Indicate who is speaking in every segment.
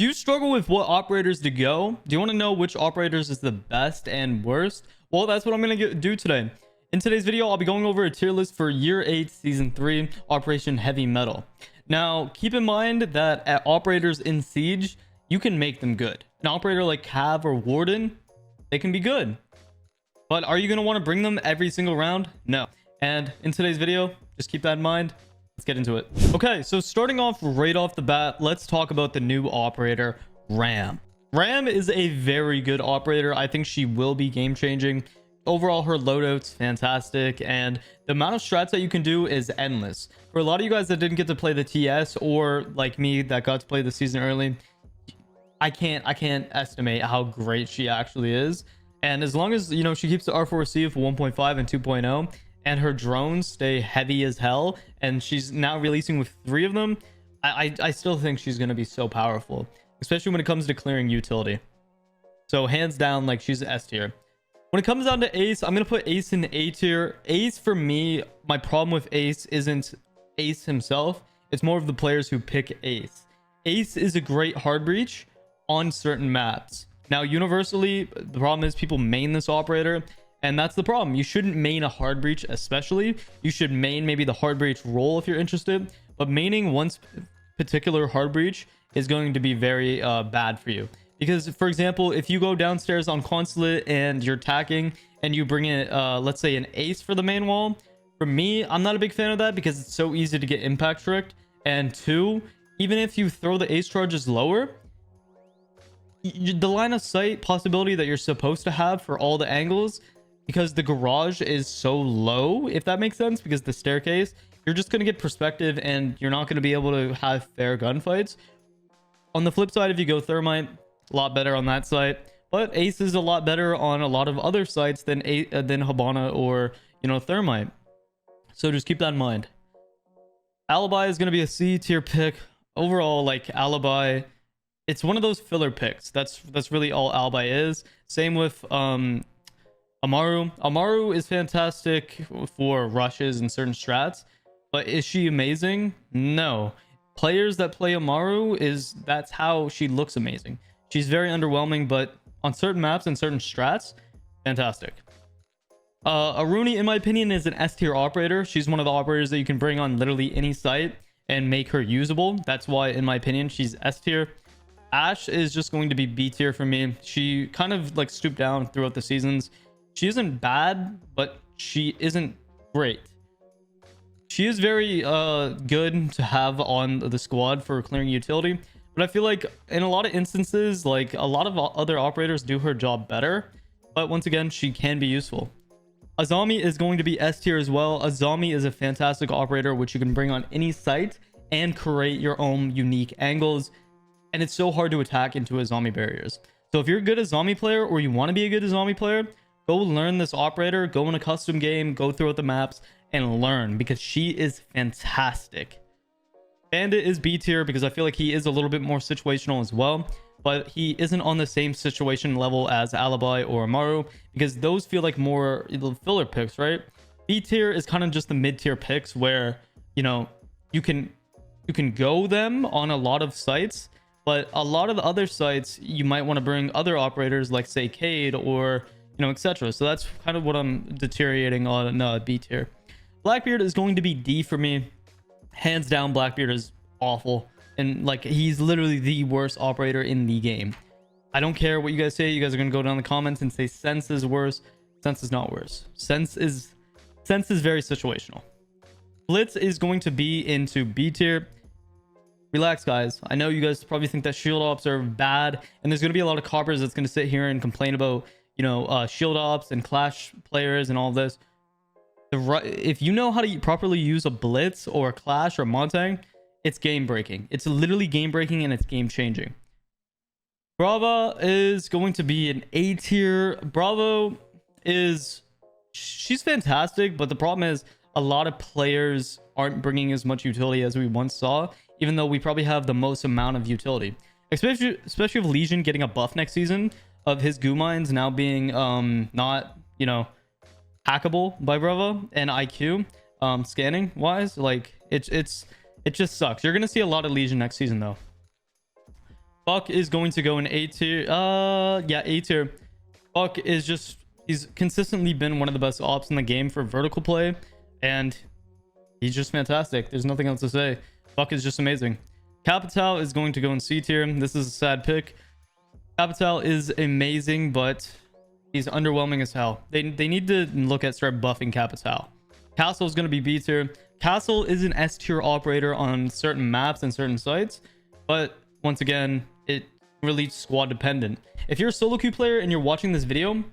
Speaker 1: Do you struggle with what operators to go? Do you want to know which operators is the best and worst? Well, that's what I'm going to do today. In today's video, I'll be going over a tier list for Year 8, Season 3, Operation Heavy Mettle. Now, keep in mind that at operators in Siege, you can make them good. An operator like Cav or Warden, they can be good. But are you going to want to bring them every single round? No. And in today's video, just keep that in mind. Let's get into it. Okay, so starting off right off the bat, let's talk about the new operator, Ram. Ram is a very good operator. I think she will be game changing. Overall, her loadout's fantastic, and the amount of strats that you can do is endless. For a lot of you guys that didn't get to play the TS, or like me that got to play the season early, I can't estimate how great she actually is. And as long as, you know, she keeps the R4C for 1.5 and 2.0, and her drones stay heavy as hell, and she's now releasing with 3 of them, I still think she's going to be so powerful, especially when it comes to clearing utility. So hands down, like, she's S tier. When it comes down to Ace, I'm going to put Ace in A tier. Ace, for me, my problem with Ace isn't Ace himself. It's more of the players who pick Ace. Ace is a great hard breach on certain maps. Now, universally, the problem is people main this operator, and that's the problem. You shouldn't main a hard breach, especially. You should main maybe the hard breach role if you're interested, but maining one particular hard breach is going to be very bad for you. Because, for example, if you go downstairs on Consulate and you're attacking and you bring in, let's say, an Ace for the main wall, for me, I'm not a big fan of that because it's so easy to get impact tricked. And 2, even if you throw the Ace charges lower, the line of sight possibility that you're supposed to have for all the angles, because the garage is so low, if that makes sense, because the staircase, you're just going to get perspective and you're not going to be able to have fair gunfights. On the flip side, if you go Thermite, a lot better on that site, but Ace is a lot better on a lot of other sites than Hibana or, you know, Thermite. So just keep that in mind. Alibi is going to be a C tier pick. Overall, like, Alibi, it's one of those filler picks. That's really all Alibi is. Same with Amaru. Amaru is fantastic for rushes and certain strats, but is she amazing? No. Players that play Amaru, that's how she looks amazing. She's very underwhelming, but on certain maps and certain strats, fantastic. Aruni, in my opinion, is an S tier operator. She's one of the operators that you can bring on literally any site and make her usable. That's why, in my opinion, she's S tier. Ashe is just going to be B tier for me. She kind of like stooped down throughout the seasons. She isn't bad, but she isn't great. She is very good to have on the squad for clearing utility, but I feel like in a lot of instances, like, a lot of other operators do her job better, but once again, she can be useful. Azami is going to be S tier as well. Azami is a fantastic operator which you can bring on any site and create your own unique angles, and it's so hard to attack into Azami barriers. So if you're a good Azami player, or you want to be a good Azami player, go learn this operator, go in a custom game, go throughout the maps and learn, because she is fantastic. Bandit is B tier because I feel like he is a little bit more situational as well, but he isn't on the same situation level as Alibi or Amaru, because those feel like more filler picks, right? B tier is kind of just the mid tier picks where, you know, you can go them on a lot of sites, but a lot of the other sites you might want to bring other operators like, say, Cade or, you know, etc. So that's kind of what I'm deteriorating on B tier. Blackbeard is going to be D for me. Hands down, Blackbeard is awful, and like, he's literally the worst operator in the game. I don't care what you guys say. You guys are gonna go down in the comments and say Sense is worse. Sense is not worse. Sense is very situational. Blitz is going to be into B tier. Relax, guys. I know you guys probably think that shield ops are bad, and there's gonna be a lot of coppers that's gonna sit here and complain about, you know, shield ops and clash players and all this. If you know how to properly use a blitz or a clash or a Montang, it's game breaking. It's literally game breaking, and it's game changing. Brava is going to be an A tier. Bravo she's fantastic, but the problem is a lot of players aren't bringing as much utility as we once saw, even though we probably have the most amount of utility, especially with Legion getting a buff next season of his goo mines now being not, you know, hackable by Bravo and IQ scanning wise. Like, it just sucks. You're gonna see a lot of Legion next season though. Buck is going to go in A tier. Yeah, A tier. Buck is just, he's consistently been one of the best ops in the game for vertical play, and he's just fantastic. There's nothing else to say. Buck is just amazing. Capital is going to go in C tier. This is a sad pick. Capital is amazing, but he's underwhelming as hell. They need to look at start buffing Capital. Castle is going to be B tier. Castle is an S tier operator on certain maps and certain sites, but once again, it really squad dependent. If you're a solo queue player and you're watching this video,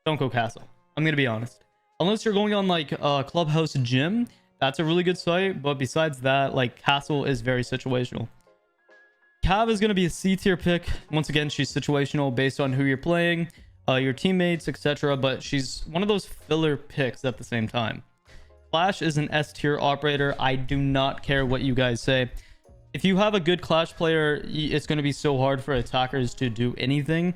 Speaker 1: don't go Castle. I'm going to be honest. Unless you're going on like Clubhouse Gym, that's a really good site, but besides that, like, Castle is very situational. Cav is going to be a C tier pick. Once again, she's situational based on who you're playing, your teammates, etc. But she's one of those filler picks at the same time. Clash is an S tier operator. I do not care what you guys say. If you have a good Clash player, it's going to be so hard for attackers to do anything.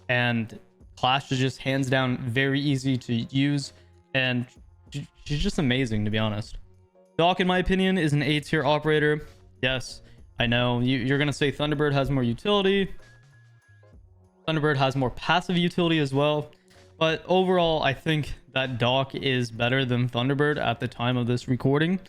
Speaker 1: And Clash is just hands down very easy to use. And she's just amazing, to be honest. Doc, in my opinion, is an A tier operator. Yes, I know. You're going to say Thunderbird has more utility. Thunderbird has more passive utility as well. But overall, I think that Doc is better than Thunderbird at the time of this recording.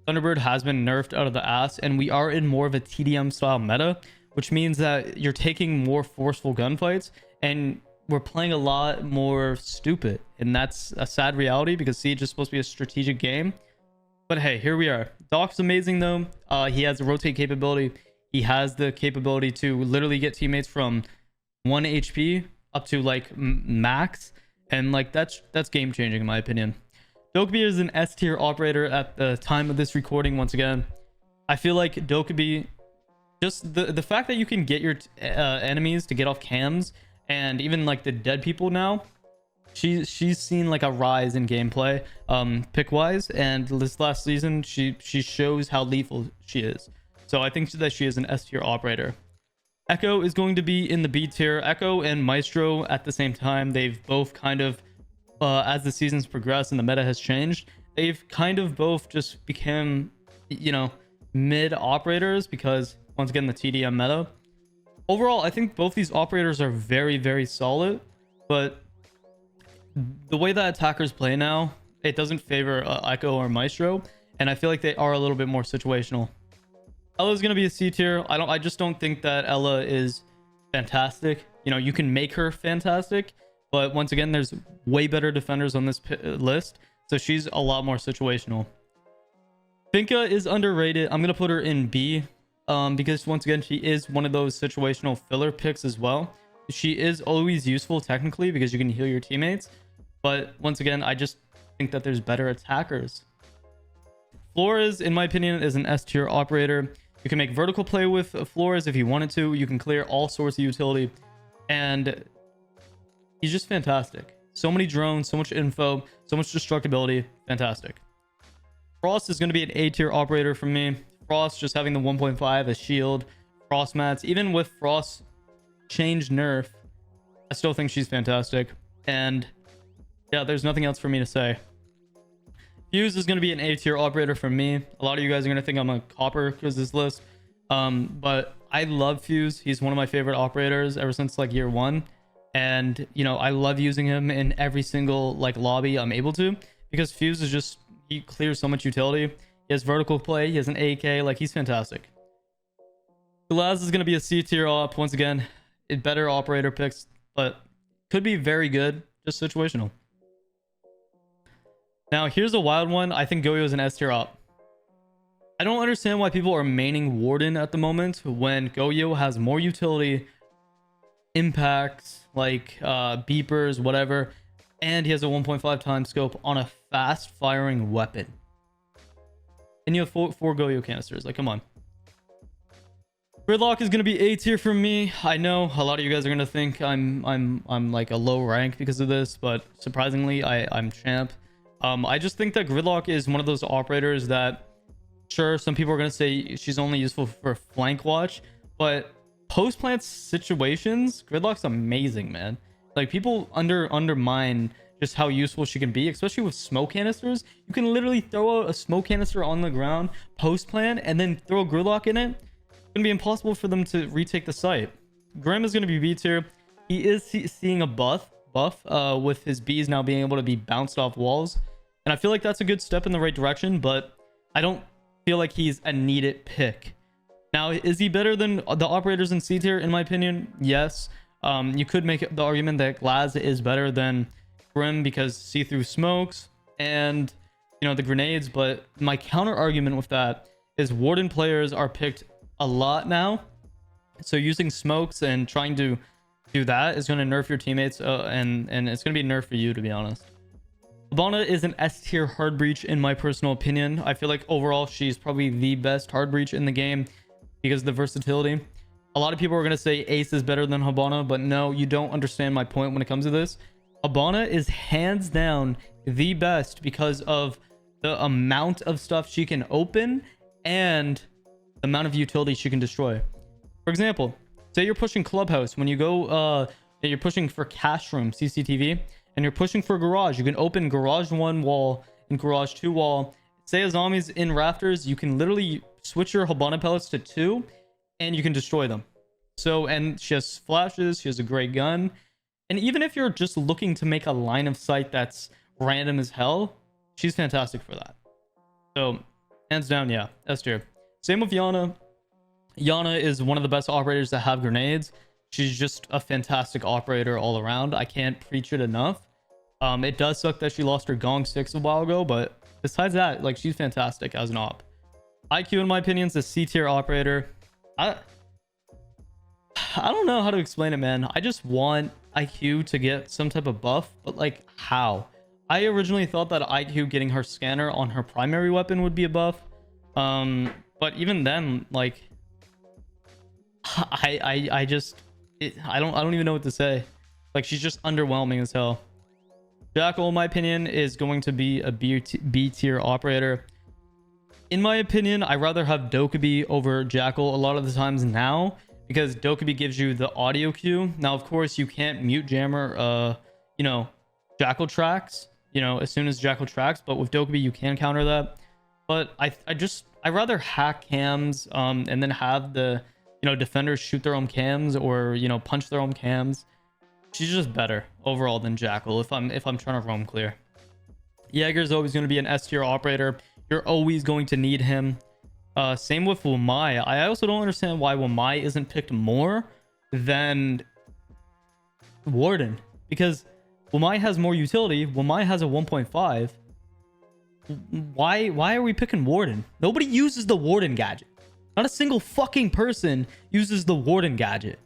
Speaker 1: Thunderbird has been nerfed out of the ass, and we are in more of a TDM style meta, which means that you're taking more forceful gunfights, and we're playing a lot more stupid. And that's a sad reality because Siege is supposed to be a strategic game. But hey, here we are. Doc's amazing though. He has a rotate capability. He has the capability to literally get teammates from 1 HP up to like max, and like that's game changing in my opinion. Dokkaebi is an S tier operator at the time of this recording. Once again, I feel like Dokkaebi, just the fact that you can get your enemies to get off cams, and even like the dead people now, she's seen like a rise in gameplay pick wise, and this last season she shows how lethal she is. So I think that she is an S tier operator. Echo is going to be in the B tier. Echo and Maestro at the same time, they've both kind of as the seasons progress and the meta has changed, they've kind of both just become, you know, mid operators because once again the TDM meta. Overall, I think both these operators are very, very solid, but the way that attackers play now, it doesn't favor Echo or Maestro, and I feel like they are a little bit more situational. Ella is going to be a C tier. I just don't think that Ella is fantastic. You know, you can make her fantastic, but once again, there's way better defenders on this list, so she's a lot more situational. Finka is underrated. I'm going to put her in B because once again, she is one of those situational filler picks as well. She is always useful technically because you can heal your teammates, but once again, I just think that there's better attackers. Flores, in my opinion, is an S tier operator. You can make vertical play with Flores if you wanted to. You can clear all sorts of utility, and he's just fantastic. So many drones, so much info, so much destructibility. Fantastic. Frost is going to be an A tier operator for me. Frost just having the 1.5 as shield, Frost mats. Even with Frost change nerf, I still think she's fantastic. And yeah, there's nothing else for me to say. Fuse is going to be an A tier operator for me. A lot of you guys are going to think I'm a copper because this list. But I love Fuse. He's one of my favorite operators ever since like year one. And, you know, I love using him in every single like lobby I'm able to, because Fuse is just, he clears so much utility. He has vertical play. He has an AK. Like, he's fantastic. Glaz is going to be a C tier op. Once again, better operator picks, but could be very good. Just situational. Now, here's a wild one. I think Goyo is an S tier op. I don't understand why people are maining Warden at the moment when Goyo has more utility, impacts, like beepers, whatever, and he has a 1.5 times scope on a fast firing weapon. And you have four Goyo canisters. Like, come on. Gridlock is going to be A tier for me. I know a lot of you guys are going to think I'm like a low rank because of this, but surprisingly, I'm champ. I just think that Gridlock is one of those operators that, sure, some people are going to say she's only useful for flank watch, but post plant situations, Gridlock's amazing, man. Like, people undermine just how useful she can be, especially with smoke canisters. You can literally throw out a smoke canister on the ground post plant and then throw a Gridlock in it. It's going to be impossible for them to retake the site. Grim is going to be B tier. He is seeing a buff with his bees now being able to be bounced off walls. And I feel like that's a good step in the right direction, but I don't feel like he's a needed pick. Now, is he better than the operators in C tier? In my opinion, yes. You could make the argument that Glaz is better than Grim because see-through smokes and, you know, the grenades. But my counter argument with that is Warden players are picked a lot now. So using smokes and trying to do that is going to nerf your teammates, and it's going to be a nerf for you, to be honest. Hibana is an S tier hard breach in my personal opinion. I feel like overall she's probably the best hard breach in the game because of the versatility. A lot of people are going to say Ace is better than Hibana, but no, you don't understand my point when it comes to this. Hibana is hands down the best because of the amount of stuff she can open and the amount of utility she can destroy. For example, say you're pushing Clubhouse. When you go, you're pushing for Cash Room, CCTV, and you're pushing for Garage. You can open Garage 1 wall and Garage 2 wall. Say a zombie's in Rafters, you can literally switch your Hibana pellets to 2, and you can destroy them. So, and she has flashes, she has a great gun. And even if you're just looking to make a line of sight that's random as hell, she's fantastic for that. So, hands down, yeah, S tier. Same with Yana. Yana is one of the best operators that have grenades. She's just a fantastic operator all around. I can't preach it enough. It does suck that she lost her Gong 6 a while ago, but besides that, like, she's fantastic as an op. IQ, in my opinion, is a C tier operator. I don't know how to explain it, man. I just want IQ to get some type of buff, but like, how? I originally thought that IQ getting her scanner on her primary weapon would be a buff. But even then, like, I don't even know what to say. Like, she's just underwhelming as hell. Jackal, in my opinion, is going to be a B tier operator. In my opinion, I rather have Dokkaebi over Jackal a lot of the times now, because Dokkaebi gives you the audio cue. Now, of course, you can't mute jammer, you know, Jackal tracks, you know, as soon as Jackal tracks, but with Dokkaebi, you can counter that. But I rather hack cams, and then have the, you know, defenders shoot their own cams or, you know, punch their own cams. She's just better overall than Jackal if I'm trying to roam clear. Jaeger is always going to be an S tier operator. You're always going to need him. Same with Wamai. I also don't understand why Wamai isn't picked more than Warden, because Wamai has more utility. Wamai has a 1.5. Why are we picking Warden? Nobody uses the Warden gadget. Not a single fucking person uses the Warden gadget.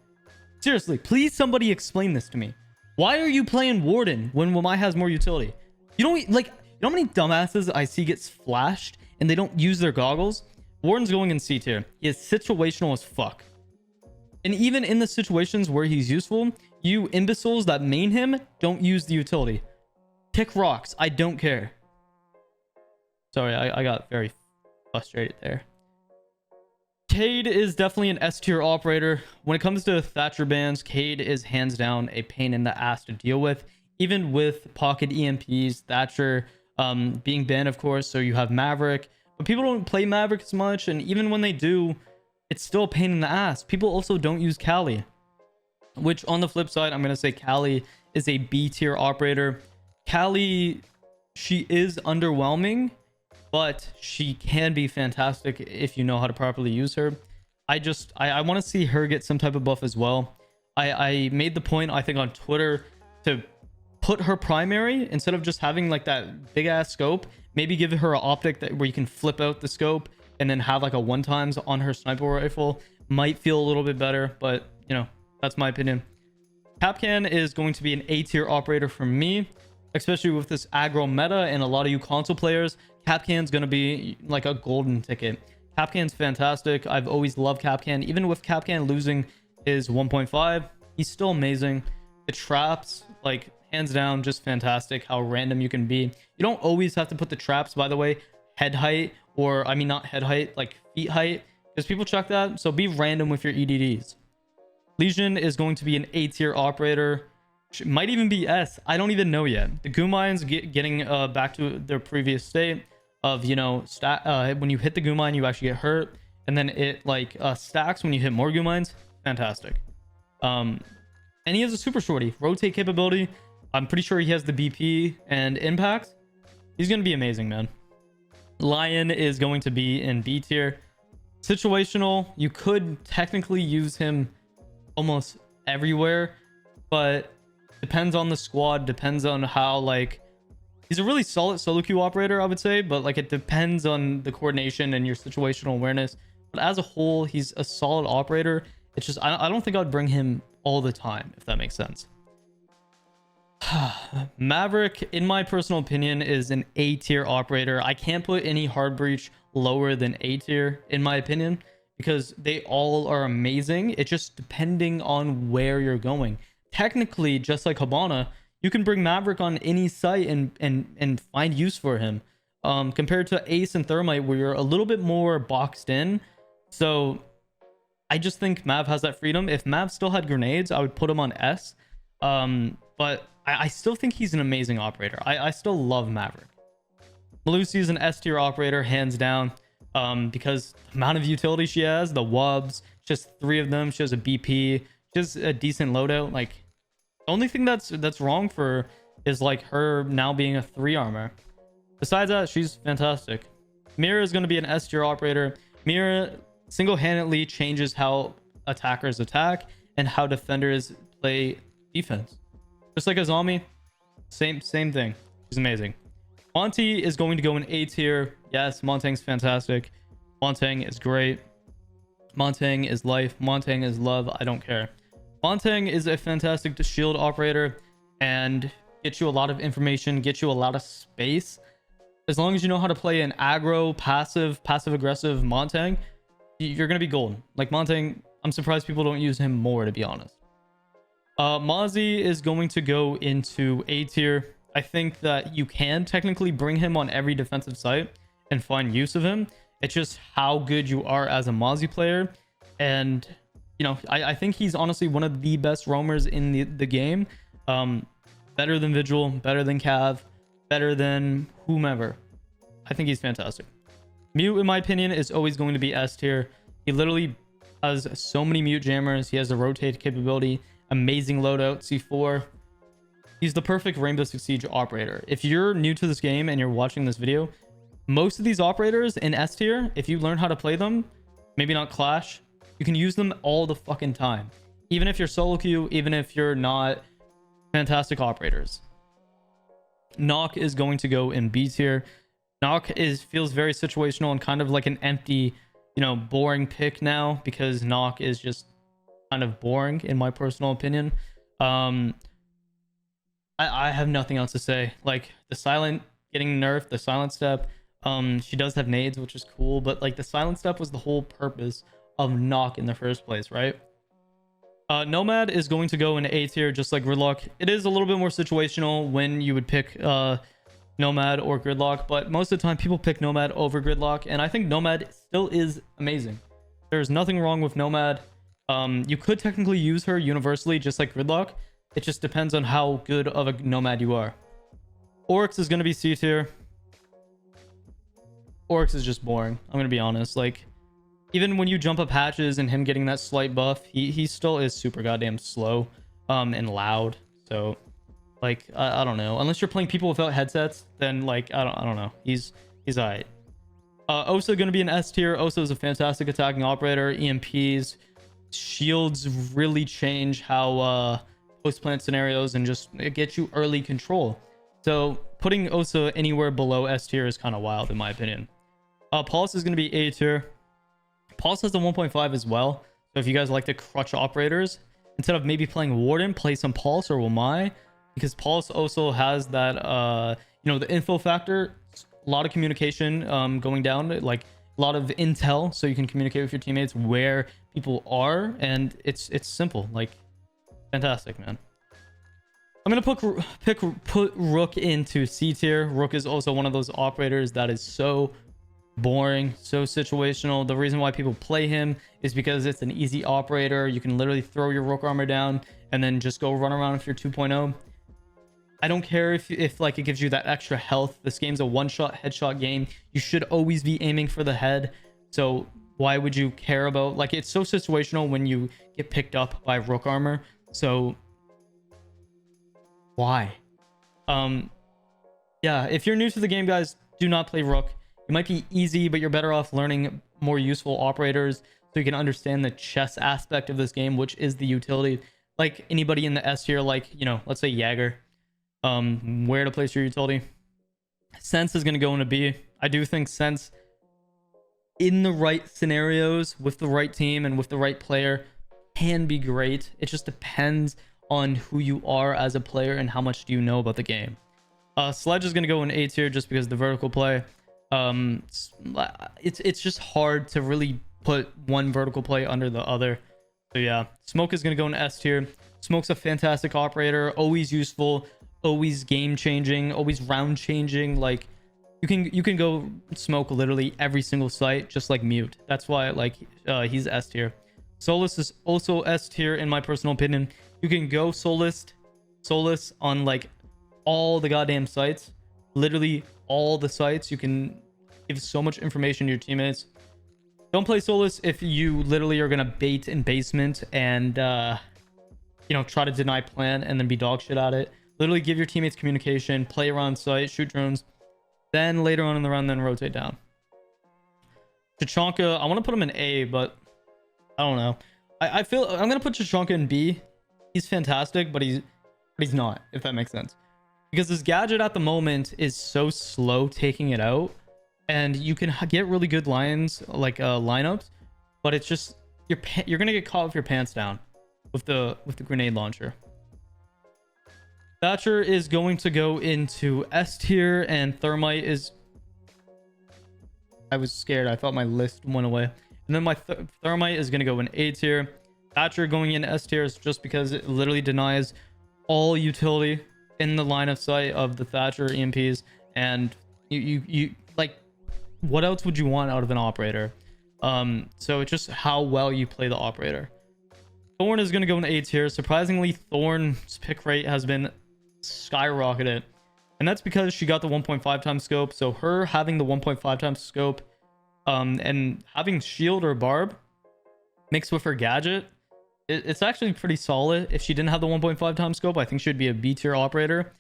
Speaker 1: Seriously, please somebody explain this to me. Why are you playing Warden when Wamai has more utility? You don't, like, you know how many dumbasses I see gets flashed and they don't use their goggles? Warden's going in C tier. He is situational as fuck. And even in the situations where he's useful, you imbeciles that main him don't use the utility. Pick rocks. I don't care. Sorry, I got very frustrated there. Cade is definitely an S tier operator. When it comes to Thatcher bans, Cade is hands down a pain in the ass to deal with. Even with pocket EMPs, Thatcher being banned, of course, so you have Maverick. But people don't play Maverick as much, and even when they do, it's still a pain in the ass. People also don't use Kali, which on the flip side, I'm going to say Kali is a B tier operator. Kali, she is underwhelming, but she can be fantastic if you know how to properly use her. I want to see her get some type of buff as well. I made the point, I think, on Twitter to put her primary, instead of just having like that big ass scope, maybe give her an optic where you can flip out the scope and then have like a one times on her sniper rifle. Might feel a little bit better, but you know, that's my opinion. Capcan is going to be an A tier operator for me, especially with this aggro meta and a lot of you console players. Capcan's going to be like a golden ticket. Capcan's fantastic. I've always loved Capcan. Even with Capcan losing his 1.5, he's still amazing. The traps, like, hands down, just fantastic how random you can be. You don't always have to put the traps, by the way, head height, or I mean not head height, like feet height, because people check that. So be random with your EDDs. Legion is going to be an A tier operator. Might even be S. I don't even know yet. The goo mines getting back to their previous state of, you know, when you hit the goo mine, you actually get hurt, and then it like stacks when you hit more goo mines. Fantastic. And he has a super shorty rotate capability. I'm pretty sure he has the BP and impact. He's going to be amazing, man. Lion is going to be in B tier. Situational, you could technically use him almost everywhere, but depends on the squad, depends on how, like, he's a really solid solo queue operator, I would say, but like it depends on the coordination and your situational awareness. But as a whole, he's a solid operator. It's just I don't think I'd bring him all the time, if that makes sense. Maverick, in my personal opinion, is an A tier operator. I can't put any hard breach lower than A tier, in my opinion, because they all are amazing. It's just depending on where you're going. Technically, just like Habana, you can bring Maverick on any site and find use for him. Compared to Ace and Thermite, where you're a little bit more boxed in. So I just think Mav has that freedom. If Mav still had grenades, I would put him on S. But I still think he's an amazing operator. I still love Maverick. Melusi is an S tier operator, hands down, because the amount of utility she has, the wubs, just 3 of them. She has a BP, just a decent loadout. Like, the only thing that's wrong for her is like her now being a 3 armor. Besides that, she's fantastic. Mira is going to be an S tier operator. Mira single-handedly changes how attackers attack and how defenders play defense. Just like a zombie, same thing. She's amazing. Monty is going to go in A tier. Yes, Montang's fantastic. Montang is great. Montang is life. Montang is love. I don't care. Montang is a fantastic shield operator and gets you a lot of information, gets you a lot of space. As long as you know how to play an aggro, passive-aggressive Montang, you're going to be golden. Like Montang, I'm surprised people don't use him more, to be honest. Mozzie is going to go into A tier. I think that you can technically bring him on every defensive site and find use of him. It's just how good you are as a Mozzie player. And, you know, I think he's honestly one of the best roamers in the game. Better than Vigil, better than Cav, better than whomever. I think he's fantastic. Mute, in my opinion, is always going to be S tier. He literally has so many mute jammers. He has the rotate capability, amazing loadout, C4. He's the perfect Rainbow Six Siege operator. If you're new to this game and you're watching this video, most of these operators in S tier, if you learn how to play them, maybe not Clash, you can use them all the fucking time. Even if you're solo queue, even if you're not fantastic operators. Knock is going to go in B tier. Knock feels very situational and kind of like an empty, you know, boring pick now, because Knock is just kind of boring in my personal opinion. I have nothing else to say. Like, the silent getting nerfed, the silent step, she does have nades, which is cool, but like the silent step was the whole purpose of Knock in the first place, right? Nomad is going to go in A tier, just like Gridlock. It is a little bit more situational when you would pick Nomad or Gridlock, but most of the time people pick Nomad over Gridlock, and I think Nomad still is amazing. There's nothing wrong with Nomad. You could technically use her universally, just like Gridlock. It just depends on how good of a Nomad you are. Oryx is going to be C tier. Oryx is just boring, I'm going to be honest. Like, even when you jump up hatches and him getting that slight buff, he still is super goddamn slow and loud. So, like, I don't know. Unless you're playing people without headsets, then, like, I don't know. He's alright. Osa going to be an S tier. Osa is a fantastic attacking operator. EMPs, shields really change how post-plant scenarios and just get you early control. So putting Osa anywhere below S tier is kind of wild in my opinion. Pulse is going to be A tier. Pulse has the 1.5 as well. So if you guys like to crutch operators, instead of maybe playing Warden, play some Pulse or Wamai, because Pulse also has that, you know, the info factor, a lot of communication going down, like a lot of intel, so you can communicate with your teammates where people are, and it's simple, like, fantastic, man. I'm gonna put Rook into C tier. Rook is also one of those operators that is so boring, so situational. The reason why people play him is because it's an easy operator. You can literally throw your Rook armor down and then just go run around with your 2.0. I don't care if like it gives you that extra health. This game's a one-shot headshot game. You should always be aiming for the head. So why would you care about, like, it's so situational when you get picked up by rook armor. So why? Yeah, if you're new to the game, guys, do not play rook. It might be easy, but you're better off learning more useful operators so you can understand the chess aspect of this game, which is the utility. Like anybody in the S tier, like, you know, let's say Jagger, where to place your utility. Sense is going to go into B. I do think Sense, in the right scenarios, with the right team and with the right player, can be great. It just depends on who you are as a player and how much do you know about the game. Sledge is going to go in A tier just because of the vertical play. It's just hard to really put one vertical play under the other. So yeah, Smoke is going to go in S tier. Smoke's a fantastic operator, always useful, always game changing, always round changing. Like you can go Smoke literally every single site, just like Mute. That's why, like, he's S tier. Solus is also S tier in my personal opinion. You can go Solus on like all the goddamn sites, literally all the sites. You can give so much information to your teammates. Don't play Solus if you literally are gonna bait in basement and you know, try to deny plan and then be dog shit at it. Literally give your teammates communication, play around site, shoot drones, then later on in the round then rotate down. Tachanka, I want to put him in A, but I don't know. I feel I'm gonna put Tachanka in B. He's fantastic, but he's not, if that makes sense. Because his gadget at the moment is so slow taking it out, and you can get really good lines, like lineups, but it's just you're gonna get caught with your pants down with the grenade launcher. Thatcher is going to go into S tier, and Thermite is... I was scared. I thought my list went away. And then my Thermite is going to go in A tier. Thatcher going in S tier is just because it literally denies all utility in the line of sight of the Thatcher EMPs. And you like, what else would you want out of an operator? So it's just how well you play the operator. Thorn is going to go in A tier. Surprisingly, Thorn's pick rate has been skyrocketed, and that's because she got the 1.5 times scope. So her having the 1.5 times scope and having shield or barb mixed with her gadget, it's actually pretty solid. If she didn't have the 1.5 times scope, I think she'd be a B tier operator,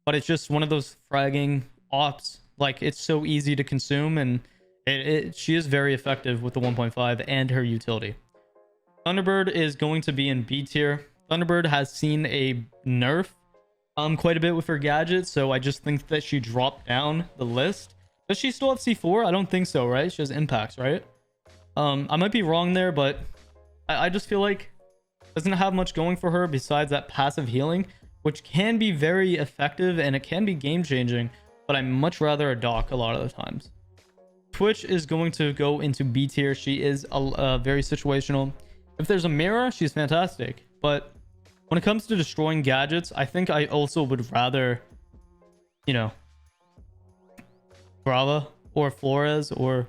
Speaker 1: but it's just one of those fragging ops. Like, it's so easy to consume, and she is very effective with the 1.5 and her utility. Thunderbird is going to be in B tier. Thunderbird has seen a nerf quite a bit with her gadget, so I just think that she dropped down the list. Does she still have C4? I don't think so, right? She has impacts, right? I might be wrong there, but I just feel like doesn't have much going for her besides that passive healing, which can be very effective and it can be game changing, but I much rather a doc a lot of the times. Twitch is going to go into B tier. She is very situational. If there's a mirror, she's fantastic, but when it comes to destroying gadgets, I think I also would rather, you know, Brava or Flores or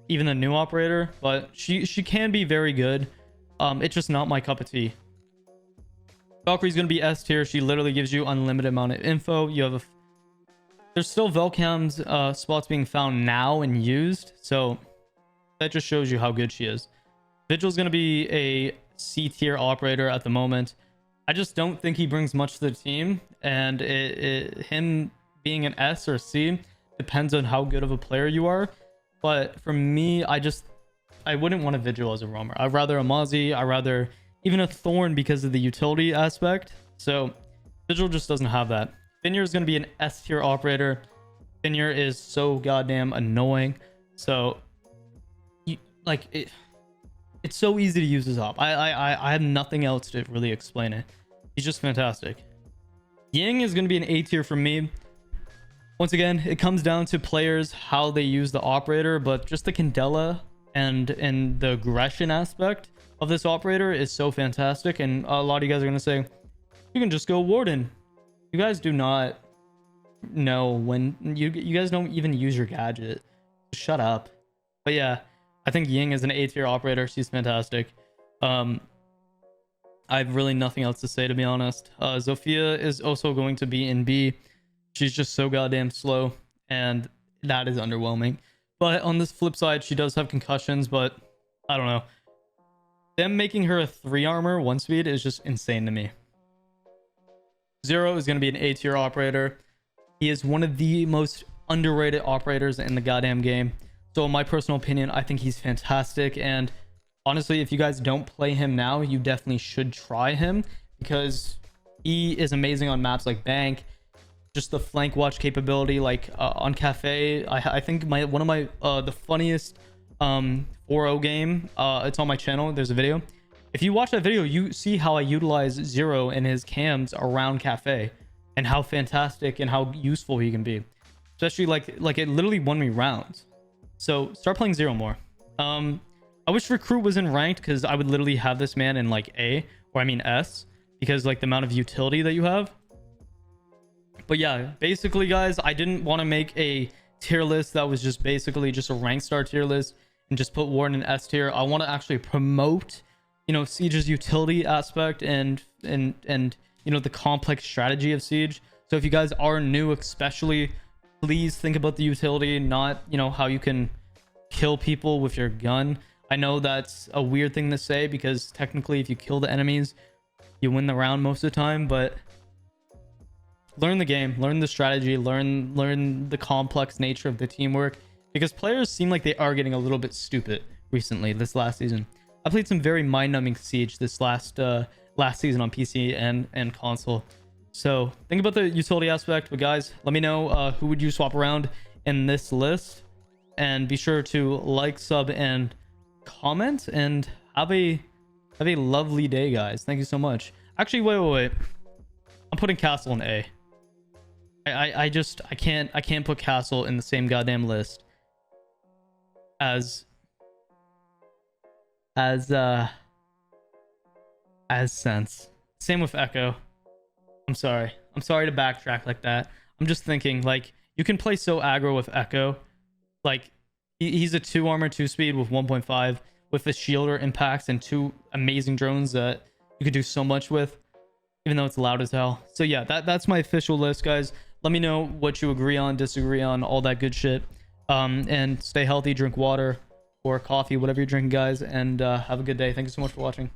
Speaker 1: even a new operator, but she can be very good. It's just not my cup of tea. Valkyrie's going to be S tier. She literally gives you unlimited amount of info. You have there's still Velcam's spots being found now and used, so that just shows you how good she is. Vigil's going to be a C tier operator at the moment. I just don't think he brings much to the team, and him being an S or C depends on how good of a player you are. But for me, I wouldn't want a Vigil as a roamer. I'd rather a Mozzie. I'd rather even a Thorn because of the utility aspect. So Vigil just doesn't have that. Finir is going to be an S tier operator. Finir is so goddamn annoying. So it's so easy to use this op. I have nothing else to really explain it. He's just fantastic. Ying is going to be an A tier for me. Once again, it comes down to players, how they use the operator, but just the Candela and the aggression aspect of this operator is so fantastic. And a lot of you guys are going to say, you can just go Warden. You guys do not know when you guys don't even use your gadget. Shut up. But yeah, I think Ying is an A tier operator. She's fantastic. I have really nothing else to say, to be honest. Zofia is also going to be in B. She's just so goddamn slow, and that is underwhelming. But on this flip side, she does have concussions, but I don't know. Them making her a 3 armor, 1 speed is just insane to me. Zero is going to be an A tier operator. He is one of the most underrated operators in the goddamn game. So in my personal opinion, I think he's fantastic. And honestly, if you guys don't play him now, you definitely should try him, because he is amazing on maps like Bank. Just the flank watch capability, like on Cafe. I think one of my the funniest 4-0 game, it's on my channel. There's a video. If you watch that video, you see how I utilize Zero and his cams around Cafe, and how fantastic and how useful he can be. Especially like it literally won me rounds. So start playing Zero more. I wish Recruit was in ranked, because I would literally have this man in like A, or I mean S, because like the amount of utility that you have. But yeah, basically guys, I didn't want to make a tier list that was just basically just a rank star tier list and just put Warden in S tier. I want to actually promote, you know, Siege's utility aspect and you know, the complex strategy of Siege. So if you guys are new, especially, please think about the utility, not, you know, how you can kill people with your gun. I know that's a weird thing to say, because technically if you kill the enemies, you win the round most of the time, but learn the game, learn the strategy, learn the complex nature of the teamwork, because players seem like they are getting a little bit stupid recently this last season. I played some very mind-numbing Siege this last season on PC and console. So think about the utility aspect. But guys, let me know who would you swap around in this list, and be sure to like, sub, and comment, and have a lovely day, guys. Thank you so much. Actually, wait. I'm putting Castle in A. I can't put Castle in the same goddamn list as Sense. Same with Echo. I'm sorry to backtrack like that. I'm just thinking, like, you can play so aggro with Echo. Like, he's a 2 armor, 2 speed with 1.5 with the shielder impacts and 2 amazing drones that you could do so much with, even though it's loud as hell. So yeah, that's my official list, guys. Let me know what you agree on, disagree on, all that good shit. And stay healthy, drink water or coffee, whatever you're drinking, guys, and have a good day. Thank you so much for watching.